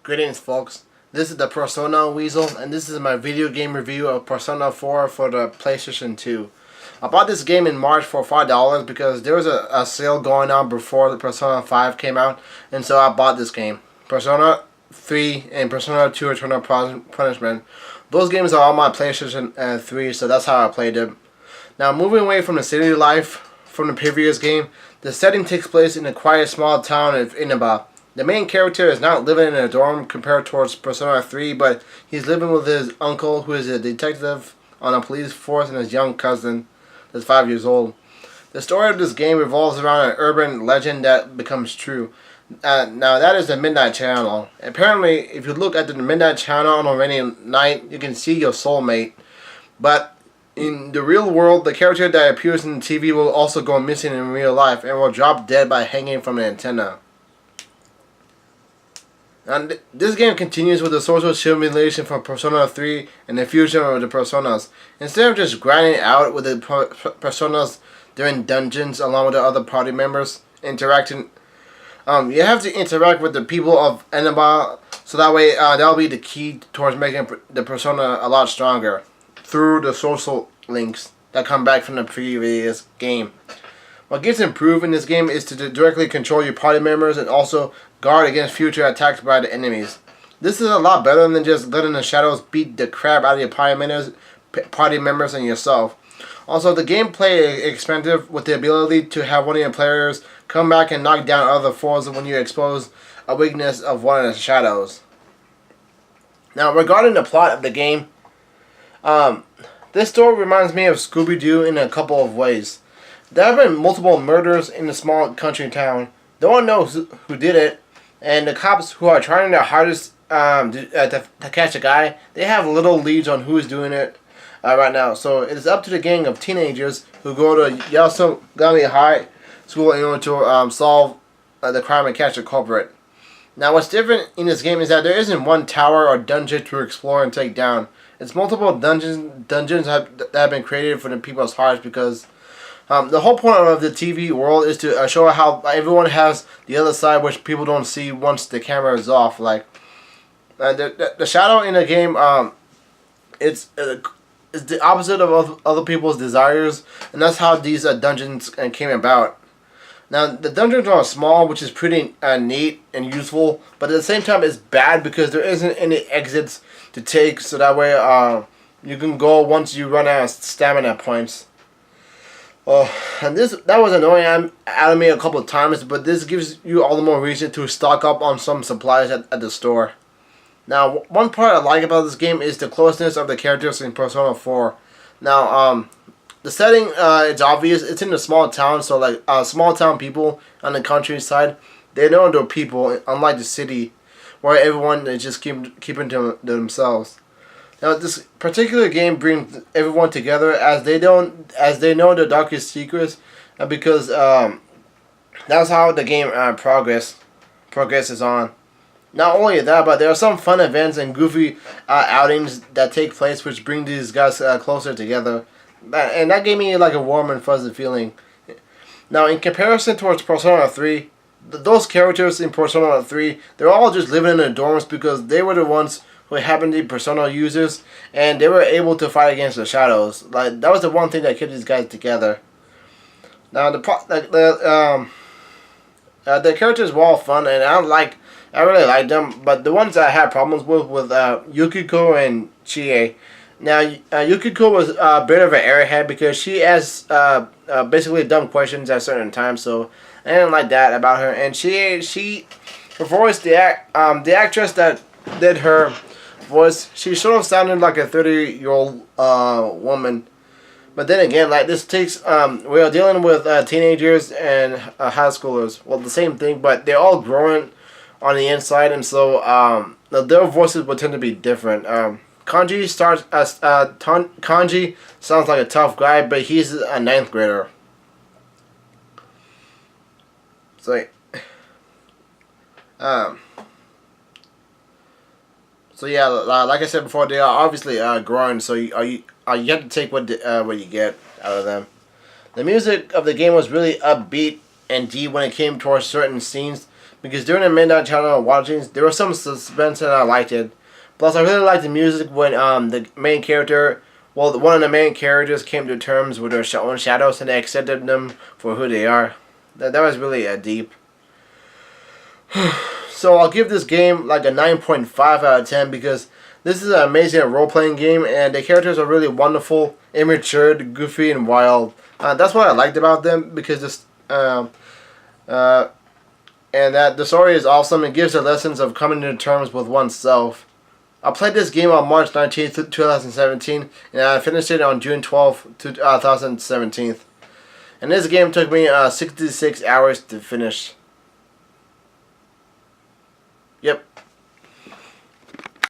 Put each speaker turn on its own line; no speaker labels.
Greetings, folks. This is the PersonaWeasel, and this is my video game review of Persona 4 for the PlayStation 2. I bought this game in March for $5 because there was a sale going on before the Persona 5 came out, and so I bought this game. Persona 3 and Persona 2 Eternal Punishment. Those games are on my PlayStation 3, so that's how I played them. Now, moving away from the city life from the previous game, the setting takes place in a quiet small town of Inaba. The main character is not living in a dorm compared towards Persona 3, but he's living with his uncle, who is a detective on a police force, and his young cousin that's 5 years old. The story of this game revolves around an urban legend that becomes true. Now, that is the Midnight Channel. Apparently, if you look at the Midnight Channel on a rainy night, you can see your soulmate. But in the real world, the character that appears in the TV will also go missing in real life and will drop dead by hanging from an antenna. And this game continues with the social simulation from Persona 3 and the fusion of the Personas. Instead of just grinding out with the Personas during dungeons along with the other party members, interacting, you have to interact with the people of Inaba, so that way that'll be the key towards making the Persona a lot stronger through the social links that come back from the previous game. What gets improved in this game is to directly control your party members and also guard against future attacks by the enemies. This is a lot better than just letting the shadows beat the crap out of your party members and yourself. Also, the gameplay is expensive with the ability to have one of your players come back and knock down other foes when you expose a weakness of one of the shadows. Now, regarding the plot of the game, this story reminds me of Scooby-Doo in a couple of ways. There have been multiple murders in the small country town. No one knows who did it, and the cops who are trying their hardest to catch a guy, they have little leads on who is doing it right now. So it is up to the gang of teenagers who go to Yasogami High School in order to solve the crime and catch the culprit. Now, what's different in this game is that there isn't one tower or dungeon to explore and take down. It's multiple dungeons that have been created for the people's hearts because the whole point of the TV world is to show how everyone has the other side, which people don't see once the camera is off. Like the shadow in the game, it's the opposite of other people's desires, and that's how these dungeons came about. Now, the dungeons are small, which is pretty neat and useful, but at the same time, it's bad because there isn't any exits to take, so that way you can go once you run out of stamina points. And that was annoying out of me a couple of times, but this gives you all the more reason to stock up on some supplies at the store. Now, one part I like about this game is the closeness of the characters in Persona 4. Now, the setting, it's obvious, it's in a small town, so like small town people on the countryside, they know their people, unlike the city, where everyone is just keeping to themselves. Now, this particular game brings everyone together as they know the darkest secrets, because that's how the game progresses on. Not only that, but there are some fun events and goofy outings that take place, which bring these guys closer together, and that gave me like a warm and fuzzy feeling. Now, in comparison towards Persona 3, those characters in Persona 3, they're all just living in their dorms because they were the ones who happened to be Persona users, and they were able to fight against the shadows. Like, that was the one thing that kept these guys together. Now, the characters were all fun, and I really liked them. But the ones I had problems with Yukiko and Chie. Now, Yukiko was a bit of an airhead because she asks basically dumb questions at certain times, so I didn't like that about her. And her voice, the actress that did her voice, she sort of sounded like a 30-year-old woman. But then again, like, this takes we are dealing with teenagers and high schoolers. Well, the same thing, but they're all growing on the inside, and so their voices will tend to be different. Kanji sounds like a tough guy, but he's a 9th grader. So yeah, like I said before, they are obviously growing, so you have to take what you get out of them. The music of the game was really upbeat and deep when it came towards certain scenes, because during the midnight channel watching, there was some suspense and I liked it. Plus, I really liked the music when the main character, well, one of the main characters came to terms with their own shadows and they accepted them for who they are. That was really deep. So I'll give this game like a 9.5 out of 10 because this is an amazing role-playing game and the characters are really wonderful, immature, goofy, and wild. That's what I liked about them because this, and that the story is awesome and gives the lessons of coming to terms with oneself. I played this game on March 19th, 2017, and I finished it on June 12th, 2017. And this game took me 66 hours to finish. Yep.